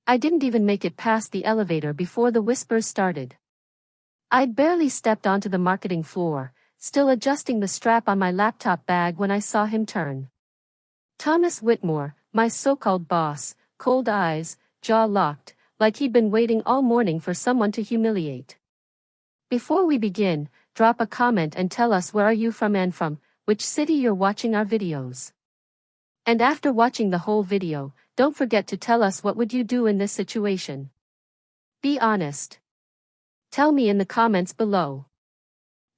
I didn't even make it past the elevator before the whispers started. I'd barely stepped onto the marketing floor, still adjusting the strap on my laptop bag when I saw him turn. Thomas Whitmore, my so-called boss, cold eyes, jaw locked, like he'd been waiting all morning for someone to humiliate. Before we begin, drop a comment and tell us where are you from and from which city you're watching our videos. And after watching the whole video, don't forget to tell us what would you do in this situation. Be honest. Tell me in the comments below.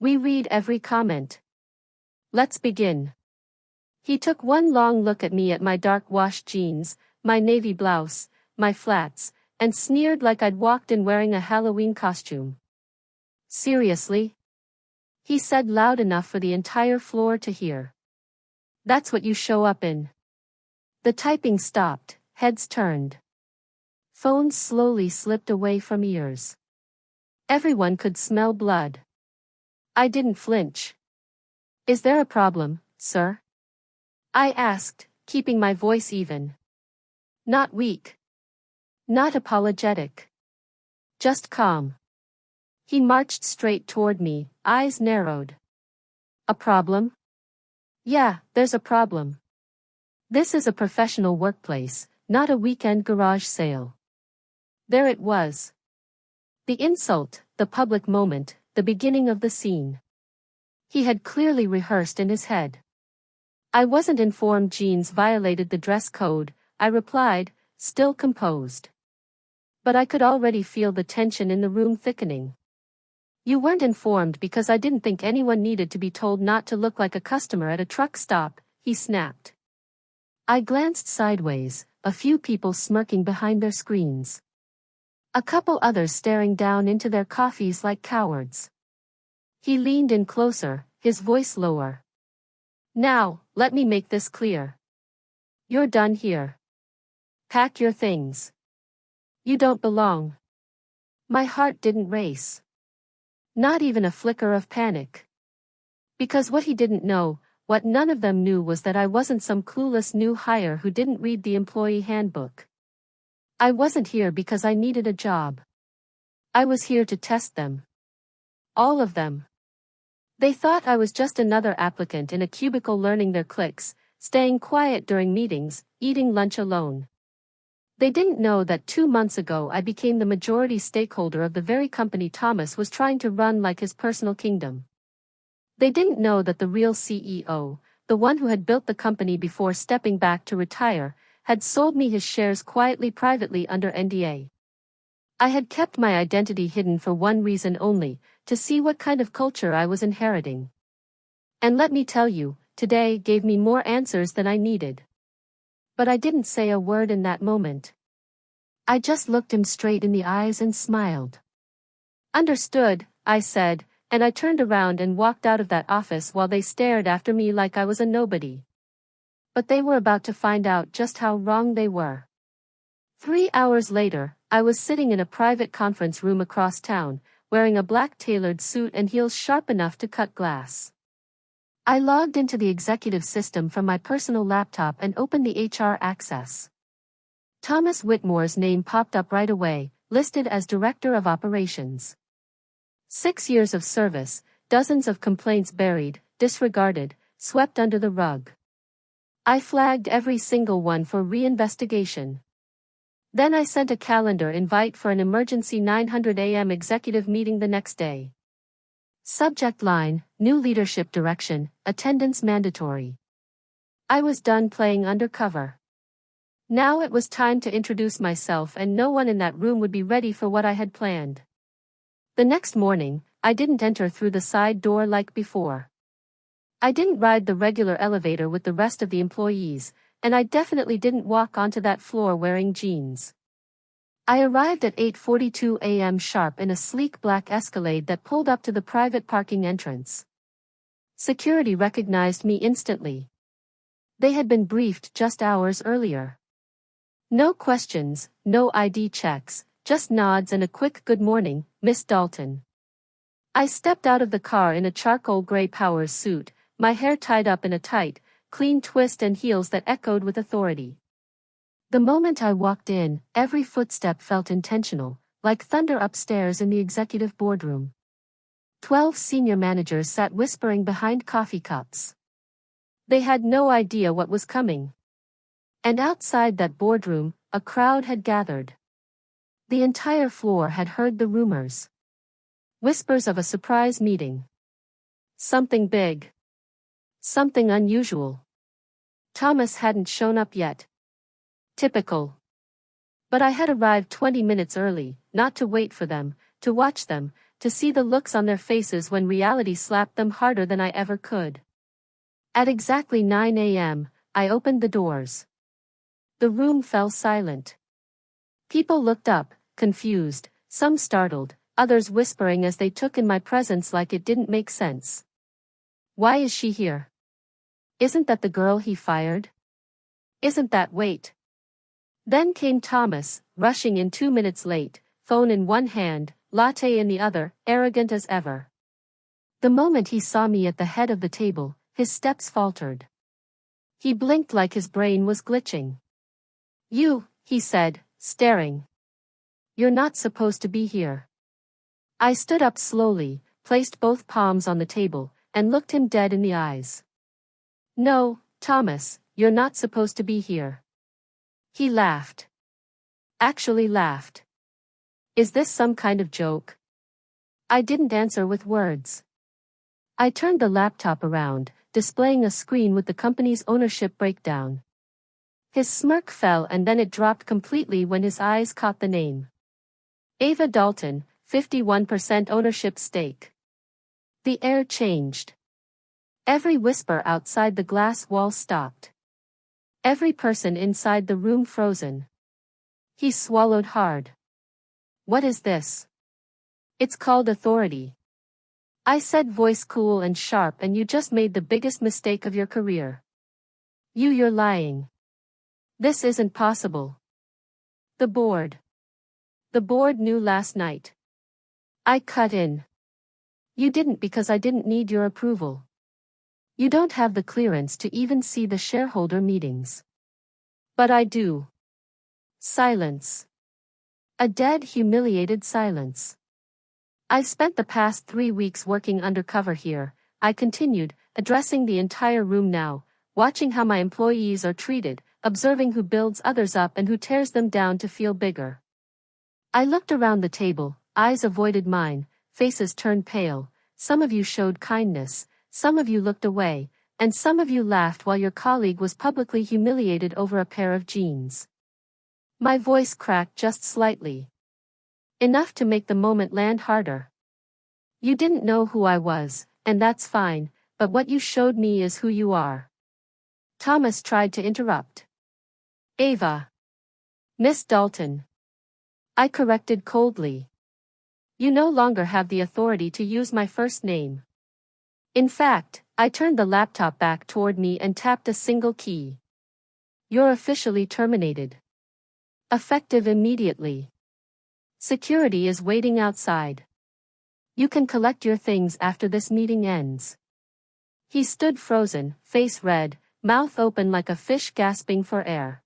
We read every comment. Let's begin. He took one long look at me, at my dark washed jeans, my navy blouse, my flats, and sneered like I'd walked in wearing a Halloween costume. Seriously? He said loud enough for the entire floor to hear. That's what you show up in. The typing stopped, heads turned. Phones slowly slipped away from ears. Everyone could smell blood. I didn't flinch. Is there a problem, sir? I asked, keeping my voice even. Not weak. Not apologetic. Just calm. He marched straight toward me, eyes narrowed. A problem? Yeah, there's a problem. This is a professional workplace, not a weekend garage sale. There it was. The insult, the public moment, the beginning of the scene. He had clearly rehearsed in his head. I wasn't informed jeans violated the dress code, I replied, still composed. But I could already feel the tension in the room thickening. You weren't informed because I didn't think anyone needed to be told not to look like a customer at a truck stop, he snapped. I glanced sideways, a few people smirking behind their screens. A couple others staring down into their coffees like cowards. He leaned in closer, his voice lower. Now, let me make this clear. You're done here. Pack your things. You don't belong. My heart didn't race. Not even a flicker of panic. Because what he didn't know, what none of them knew, was that I wasn't some clueless new hire who didn't read the employee handbook. I wasn't here because I needed a job. I was here to test them. All of them. They thought I was just another applicant in a cubicle learning their clicks, staying quiet during meetings, eating lunch alone. They didn't know that 2 months ago I became the majority stakeholder of the very company Thomas was trying to run like his personal kingdom. They didn't know that the real CEO, the one who had built the company before stepping back to retire, had sold me his shares quietly, privately under NDA. I had kept my identity hidden for one reason only, to see what kind of culture I was inheriting. And let me tell you, today gave me more answers than I needed. But I didn't say a word in that moment. I just looked him straight in the eyes and smiled. Understood, I said, and I turned around and walked out of that office while they stared after me like I was a nobody. But they were about to find out just how wrong they were. 3 hours later, I was sitting in a private conference room across town, wearing a black tailored suit and heels sharp enough to cut glass. I logged into the executive system from my personal laptop and opened the HR access. Thomas Whitmore's name popped up right away, listed as Director of Operations. 6 years of service, dozens of complaints buried, disregarded, swept under the rug. I flagged every single one for reinvestigation. Then I sent a calendar invite for an emergency 900 a.m. executive meeting the next day. Subject line, new leadership direction, attendance mandatory. I was done playing undercover. Now it was time to introduce myself, and no one in that room would be ready for what I had planned. The next morning, I didn't enter through the side door like before. I didn't ride the regular elevator with the rest of the employees, and I definitely didn't walk onto that floor wearing jeans. I arrived at 8:42 a.m. sharp in a sleek black Escalade that pulled up to the private parking entrance. Security recognized me instantly. They had been briefed just hours earlier. No questions, no ID checks, just nods and a quick "Good morning, Miss Dalton." I stepped out of the car in a charcoal gray power suit, my hair tied up in a tight, clean twist and heels that echoed with authority. The moment I walked in, every footstep felt intentional, like thunder upstairs in the executive boardroom. 12 senior managers sat whispering behind coffee cups. They had no idea what was coming. And outside that boardroom, a crowd had gathered. The entire floor had heard the rumors. Whispers of a surprise meeting. Something big. Something unusual. Thomas hadn't shown up yet. Typical. But I had arrived 20 minutes early, not to wait for them, to watch them, to see the looks on their faces when reality slapped them harder than I ever could. At exactly 9 a.m., I opened the doors. The room fell silent. People looked up, confused, some startled, others whispering as they took in my presence like it didn't make sense. Why is she here? Isn't that the girl he fired? Isn't that wait? Then came Thomas, rushing in 2 minutes late, phone in one hand, latte in the other, arrogant as ever. The moment he saw me at the head of the table, his steps faltered. He blinked like his brain was glitching. You, he said, staring. You're not supposed to be here. I stood up slowly, placed both palms on the table, and looked him dead in the eyes. No, Thomas, you're not supposed to be here. He laughed. Actually laughed. Is this some kind of joke? I didn't answer with words. I turned the laptop around, displaying a screen with the company's ownership breakdown. His smirk fell and then it dropped completely when his eyes caught the name. Ava Dalton, 51% ownership stake. The air changed. Every whisper outside the glass wall stopped. Every person inside the room frozen. He swallowed hard. What is this? It's called authority. I said, voice cool and sharp, and you just made the biggest mistake of your career. You're lying. This isn't possible. The board. The board knew last night. I cut in. You didn't because I didn't need your approval. You don't have the clearance to even see the shareholder meetings. But I do. Silence. A dead, humiliated silence. I've spent the past 3 weeks working undercover here, I continued, addressing the entire room now, watching how my employees are treated, observing who builds others up and who tears them down to feel bigger. I looked around the table, eyes avoided mine, faces turned pale, some of you showed kindness, some of you looked away, and some of you laughed while your colleague was publicly humiliated over a pair of jeans. My voice cracked just slightly. Enough to make the moment land harder. You didn't know who I was, and that's fine, but what you showed me is who you are. Thomas tried to interrupt. Ava. Miss Dalton. I corrected coldly. You no longer have the authority to use my first name. In fact, I turned the laptop back toward me and tapped a single key. You're officially terminated. Effective immediately. Security is waiting outside. You can collect your things after this meeting ends. He stood frozen, face red, mouth open like a fish gasping for air.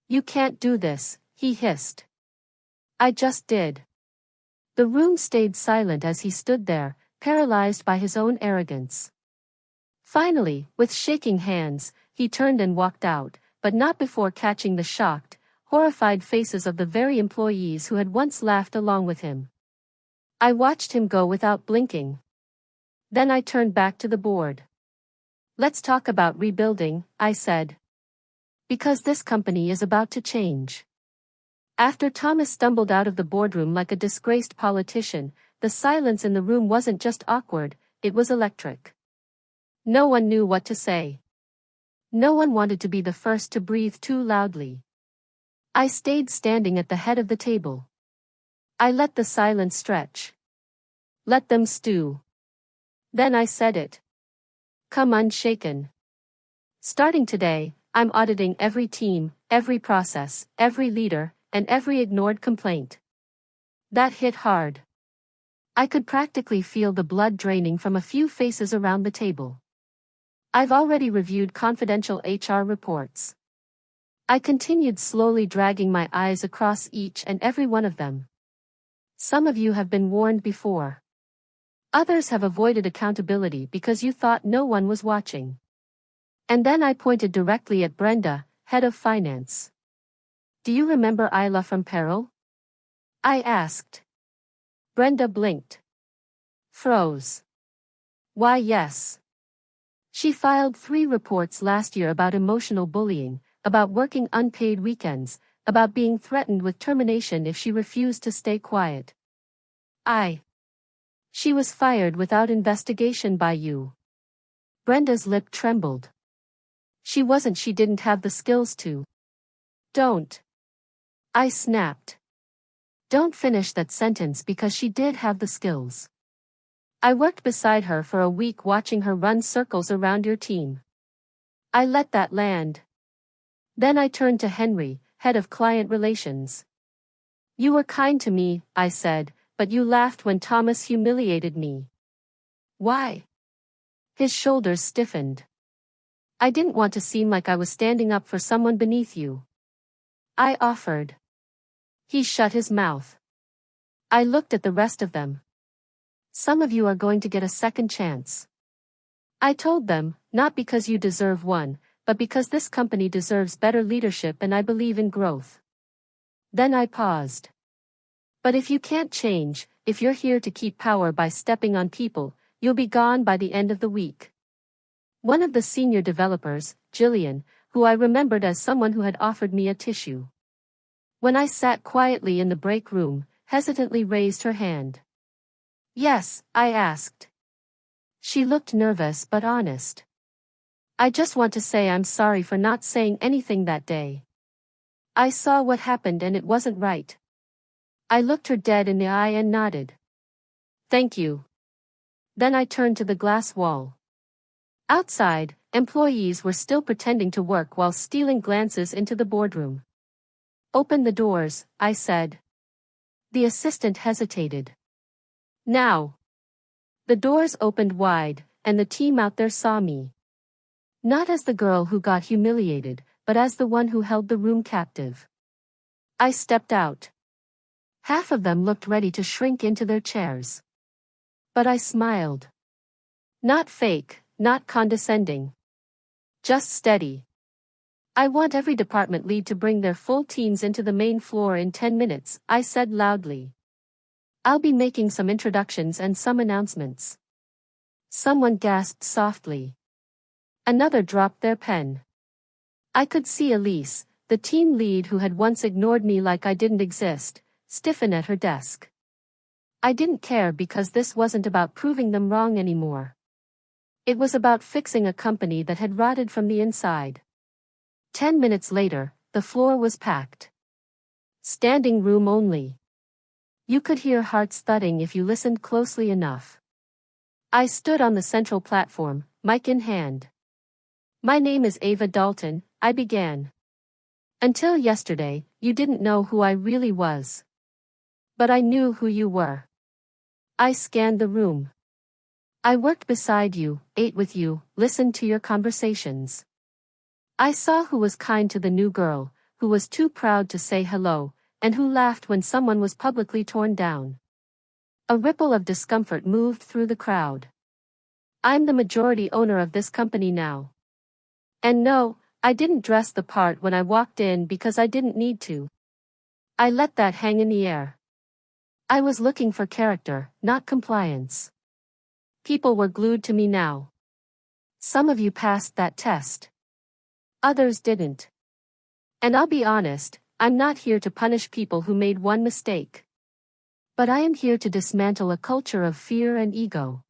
You can't do this, he hissed. I just did. The room stayed silent as he stood there, paralyzed by his own arrogance. Finally, with shaking hands, he turned and walked out, but not before catching the shocked, horrified faces of the very employees who had once laughed along with him. I watched him go without blinking. Then I turned back to the board. Let's talk about rebuilding, I said. Because this company is about to change. After Thomas stumbled out of the boardroom like a disgraced politician, the silence in the room wasn't just awkward, it was electric. No one knew what to say. No one wanted to be the first to breathe too loudly. I stayed standing at the head of the table. I let the silence stretch. Let them stew. Then I said it. Come unshaken. Starting today, I'm auditing every team, every process, every leader, and every ignored complaint. That hit hard. I could practically feel the blood draining from a few faces around the table. I've already reviewed confidential HR reports. I continued slowly dragging my eyes across each and every one of them. Some of you have been warned before. Others have avoided accountability because you thought no one was watching. And then I pointed directly at Brenda, head of finance. Do you remember Isla from Peril? I asked. Brenda blinked. Froze. Why, yes. She filed 3 reports last year about emotional bullying, about working unpaid weekends, about being threatened with termination if she refused to stay quiet. She was fired without investigation by you. Brenda's lip trembled. She didn't have the skills to. Don't. I snapped. Don't finish that sentence because she did have the skills. I worked beside her for a week watching her run circles around your team. I let that land. Then I turned to Henry, head of client relations. You were kind to me, I said, but you laughed when Thomas humiliated me. Why? His shoulders stiffened. I didn't want to seem like I was standing up for someone beneath you. I offered. He shut his mouth. I looked at the rest of them. Some of you are going to get a second chance. I told them, not because you deserve one, but because this company deserves better leadership and I believe in growth. Then I paused. But if you can't change, if you're here to keep power by stepping on people, you'll be gone by the end of the week. One of the senior developers, Jillian, who I remembered as someone who had offered me a tissue. When I sat quietly in the break room, hesitantly raised her hand. Yes, I asked. She looked nervous but honest. I just want to say I'm sorry for not saying anything that day. I saw what happened and it wasn't right. I looked her dead in the eye and nodded. Thank you. Then I turned to the glass wall. Outside, employees were still pretending to work while stealing glances into the boardroom. Open the doors, I said. The assistant hesitated. Now. The doors opened wide, and the team out there saw me. Not as the girl who got humiliated, but as the one who held the room captive. I stepped out. Half of them looked ready to shrink into their chairs. But I smiled. Not fake, not condescending. Just steady. I want every department lead to bring their full teams into the main floor in 10 minutes, I said loudly. I'll be making some introductions and some announcements. Someone gasped softly. Another dropped their pen. I could see Elise, the team lead who had once ignored me like I didn't exist, stiffen at her desk. I didn't care because this wasn't about proving them wrong anymore. It was about fixing a company that had rotted from the inside. 10 minutes later, the floor was packed. Standing room only. You could hear hearts thudding if you listened closely enough. I stood on the central platform, mic in hand. My name is Ava Dalton, I began. Until yesterday, you didn't know who I really was. But I knew who you were. I scanned the room. I worked beside you, ate with you, listened to your conversations. I saw who was kind to the new girl, who was too proud to say hello, and who laughed when someone was publicly torn down. A ripple of discomfort moved through the crowd. I'm the majority owner of this company now. And no, I didn't dress the part when I walked in because I didn't need to. I let that hang in the air. I was looking for character, not compliance. People were glued to me now. Some of you passed that test. Others didn't. And I'll be honest, I'm not here to punish people who made one mistake. But I am here to dismantle a culture of fear and ego.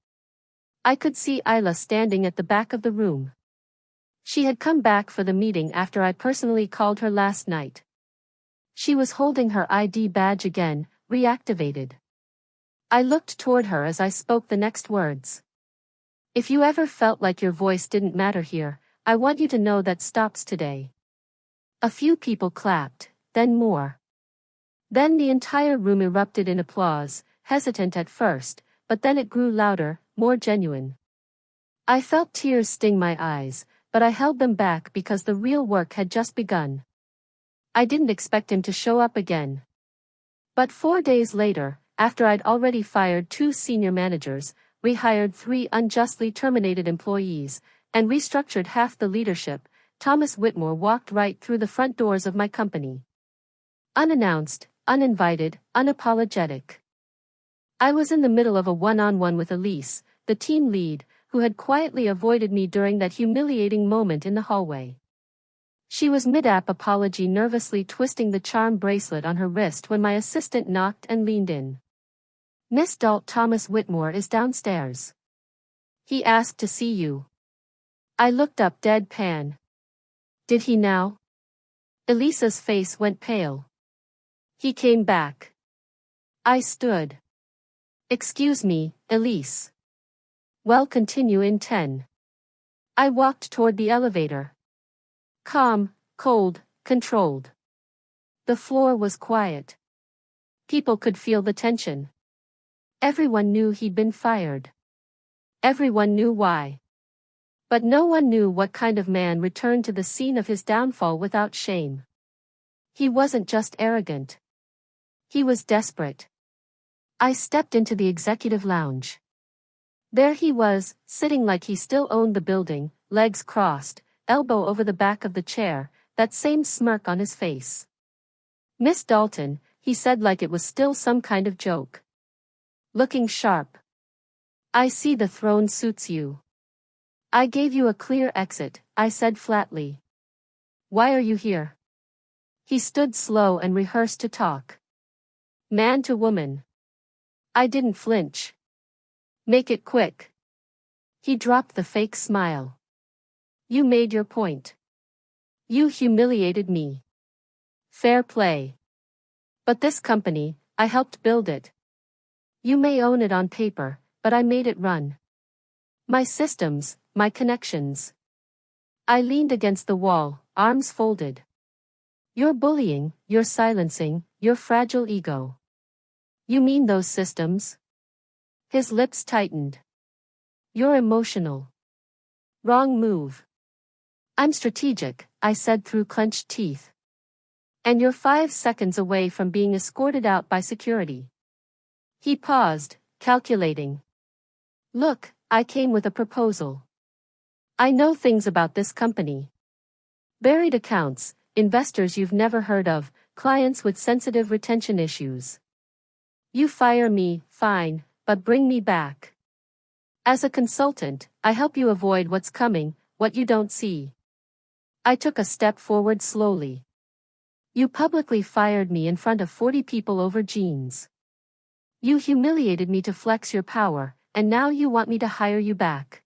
I could see Isla standing at the back of the room. She had come back for the meeting after I personally called her last night. She was holding her ID badge again, reactivated. I looked toward her as I spoke the next words. If you ever felt like your voice didn't matter here, I want you to know that stops today. A few people clapped, then more. Then the entire room erupted in applause, hesitant at first, but then it grew louder, more genuine. I felt tears sting my eyes, but I held them back because the real work had just begun. I didn't expect him to show up again. But 4 days later, after I'd already fired 2 senior managers, rehired 3 unjustly terminated employees, and restructured half the leadership, Thomas Whitmore walked right through the front doors of my company. Unannounced, uninvited, unapologetic. I was in the middle of a one-on-one with Elise, the team lead, who had quietly avoided me during that humiliating moment in the hallway. She was mid-app apology, nervously twisting the charm bracelet on her wrist when my assistant knocked and leaned in. "Miss Dalt, Thomas Whitmore is downstairs. He asked to see you." I looked up deadpan. "Did he now?" Elisa's face went pale. "He came back." I stood. "Excuse me, Elise." "Well, continue in 10. I walked toward the elevator. Calm, cold, controlled. The floor was quiet. People could feel the tension. Everyone knew he'd been fired. Everyone knew why. But no one knew what kind of man returned to the scene of his downfall without shame. He wasn't just arrogant. He was desperate. I stepped into the executive lounge. There he was, sitting like he still owned the building, legs crossed, elbow over the back of the chair, that same smirk on his face. "Miss Dalton," he said like it was still some kind of joke. "Looking sharp. I see the throne suits you." "I gave you a clear exit," I said flatly. "Why are you here?" He stood slow and rehearsed to talk. Man to woman. I didn't flinch. "Make it quick." He dropped the fake smile. "You made your point. You humiliated me. Fair play. But this company, I helped build it. You may own it on paper, but I made it run. My systems, my connections." I leaned against the wall, arms folded. "You're bullying, you're silencing, your fragile ego. You mean those systems?" His lips tightened. "You're emotional. Wrong move." "I'm strategic," I said through clenched teeth. "And you're 5 seconds away from being escorted out by security." He paused, calculating. "Look, I came with a proposal. I know things about this company. Buried accounts, investors you've never heard of, clients with sensitive retention issues. You fire me, fine, but bring me back. As a consultant, I help you avoid what's coming, what you don't see." I took a step forward slowly. "You publicly fired me in front of 40 people over jeans. You humiliated me to flex your power, and now you want me to hire you back."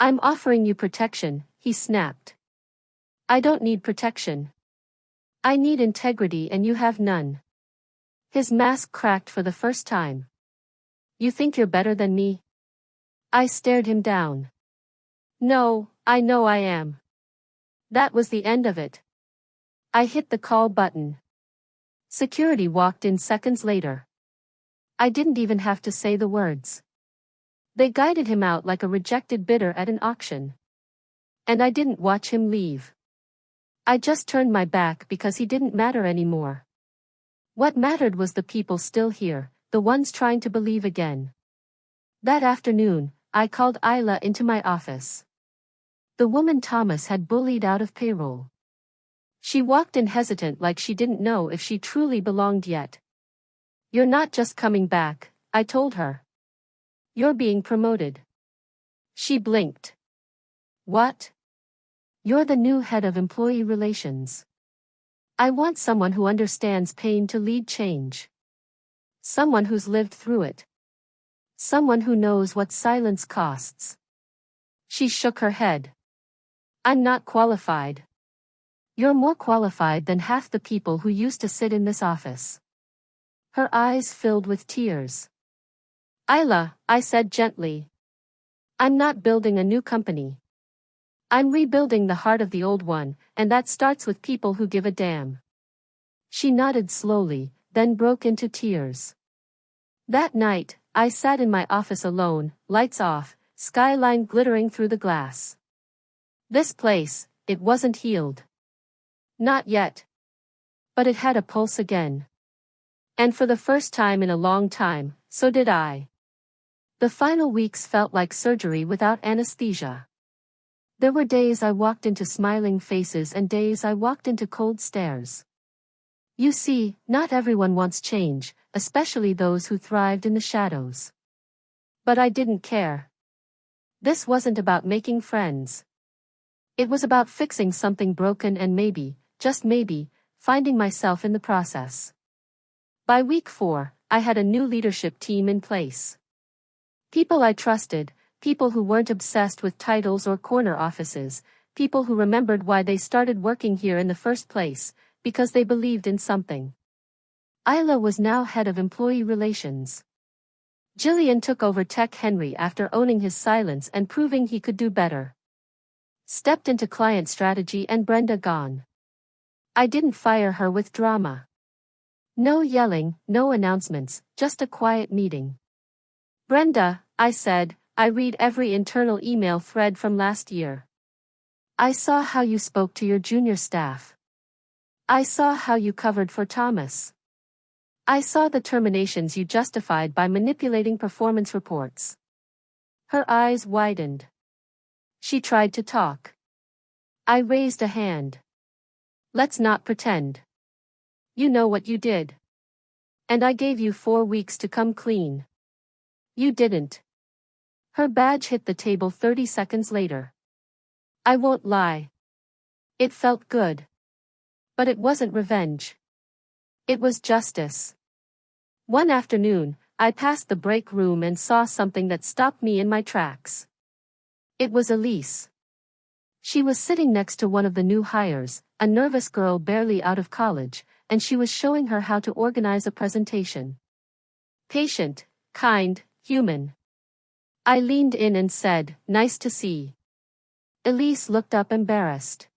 "I'm offering you protection," he snapped. "I don't need protection. I need integrity, and you have none." His mask cracked for the first time. "You think you're better than me?" I stared him down. "No, I know I am." That was the end of it. I hit the call button. Security walked in seconds later. I didn't even have to say the words. They guided him out like a rejected bidder at an auction. And I didn't watch him leave. I just turned my back because he didn't matter anymore. What mattered was the people still here, the ones trying to believe again. That afternoon, I called Isla into my office. The woman Thomas had bullied out of payroll. She walked in hesitant like she didn't know if she truly belonged yet. "You're not just coming back," I told her. "You're being promoted." She blinked. "What?" "You're the new head of employee relations. I want someone who understands pain to lead change. Someone who's lived through it. Someone who knows what silence costs." She shook her head. "I'm not qualified." "You're more qualified than half the people who used to sit in this office." Her eyes filled with tears. "Isla," I said gently. "I'm not building a new company. I'm rebuilding the heart of the old one, and that starts with people who give a damn." She nodded slowly, then broke into tears. That night, I sat in my office alone, lights off, skyline glittering through the glass. This place, it wasn't healed. Not yet. But it had a pulse again. And for the first time in a long time, so did I. The final weeks felt like surgery without anesthesia. There were days I walked into smiling faces and days I walked into cold stares. You see, not everyone wants change, especially those who thrived in the shadows. But I didn't care. This wasn't about making friends. It was about fixing something broken and maybe, just maybe, finding myself in the process. By week 4, I had a new leadership team in place. People I trusted, people who weren't obsessed with titles or corner offices, people who remembered why they started working here in the first place, because they believed in something. Isla was now head of employee relations. Jillian took over Tech Henry after owning his silence and proving he could do better. Stepped into client strategy and Brenda gone. I didn't fire her with drama. No yelling, no announcements, just a quiet meeting. Brenda, I said, I read every internal email thread from last year. I saw how you spoke to your junior staff. I saw how you covered for Thomas. I saw the terminations you justified by manipulating performance reports. Her eyes widened. She tried to talk. I raised a hand. Let's not pretend. You know what you did. And I gave you 4 weeks to come clean. You didn't. Her badge hit the table 30 seconds later. I won't lie. It felt good. But it wasn't revenge. It was justice. One afternoon, I passed the break room and saw something that stopped me in my tracks. It was Elise. She was sitting next to one of the new hires, a nervous girl barely out of college, and she was showing her how to organize a presentation. Patient, kind, human. I leaned in and said, "Nice to see." Elise looked up embarrassed.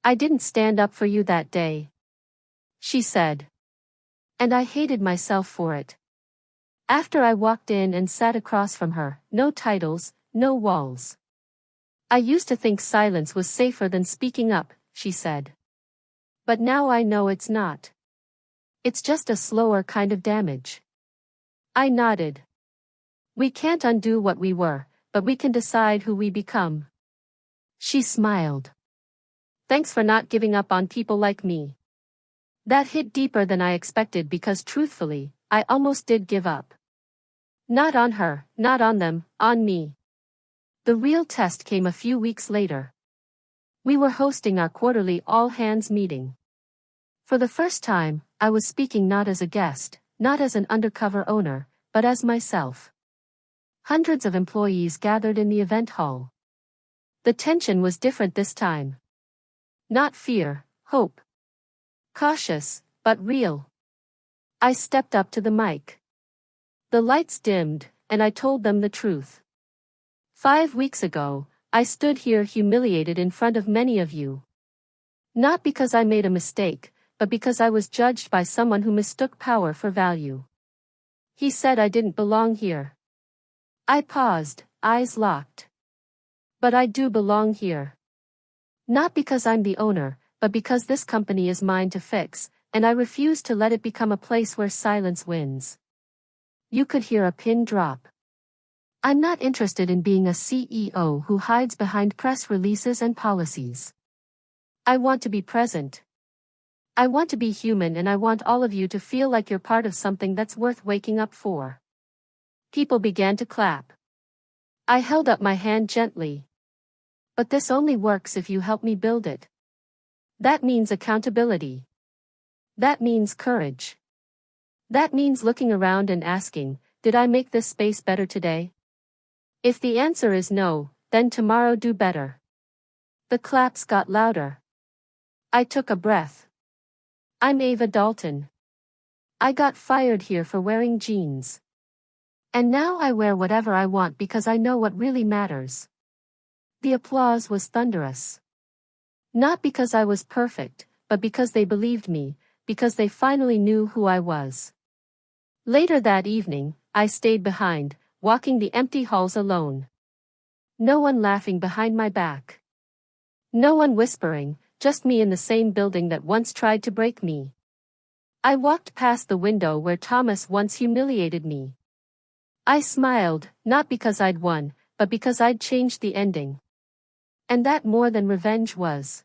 "I didn't stand up for you that day," she said. And I hated myself for it. After I walked in and sat across from her, no titles, no walls. "I used to think silence was safer than speaking up," she said. "But now I know it's not. It's just a slower kind of damage." I nodded. "We can't undo what we were, but we can decide who we become." She smiled. "Thanks for not giving up on people like me." That hit deeper than I expected because truthfully, I almost did give up. Not on her, not on them, on me. The real test came a few weeks later. We were hosting our quarterly all-hands meeting. For the first time, I was speaking not as a guest, not as an undercover owner, but as myself. Hundreds of employees gathered in the event hall. The tension was different this time. Not fear, hope. Cautious, but real. I stepped up to the mic. The lights dimmed, and I told them the truth. 5 weeks ago, I stood here humiliated in front of many of you. Not because I made a mistake, but because I was judged by someone who mistook power for value. He said I didn't belong here. I paused, eyes locked. But I do belong here. Not because I'm the owner, but because this company is mine to fix, and I refuse to let it become a place where silence wins. You could hear a pin drop. I'm not interested in being a CEO who hides behind press releases and policies. I want to be present. I want to be human, and I want all of you to feel like you're part of something that's worth waking up for. People began to clap. I held up my hand gently. But this only works if you help me build it. That means accountability. That means courage. That means looking around and asking, did I make this space better today? If the answer is no, then tomorrow do better. The claps got louder. I took a breath. I'm Ava Dalton. I got fired here for wearing jeans. And now I wear whatever I want because I know what really matters. The applause was thunderous. Not because I was perfect, but because they believed me, because they finally knew who I was. Later that evening, I stayed behind, walking the empty halls alone. No one laughing behind my back. No one whispering, just me in the same building that once tried to break me. I walked past the window where Thomas once humiliated me. I smiled, not because I'd won, but because I'd changed the ending. And that more than revenge was.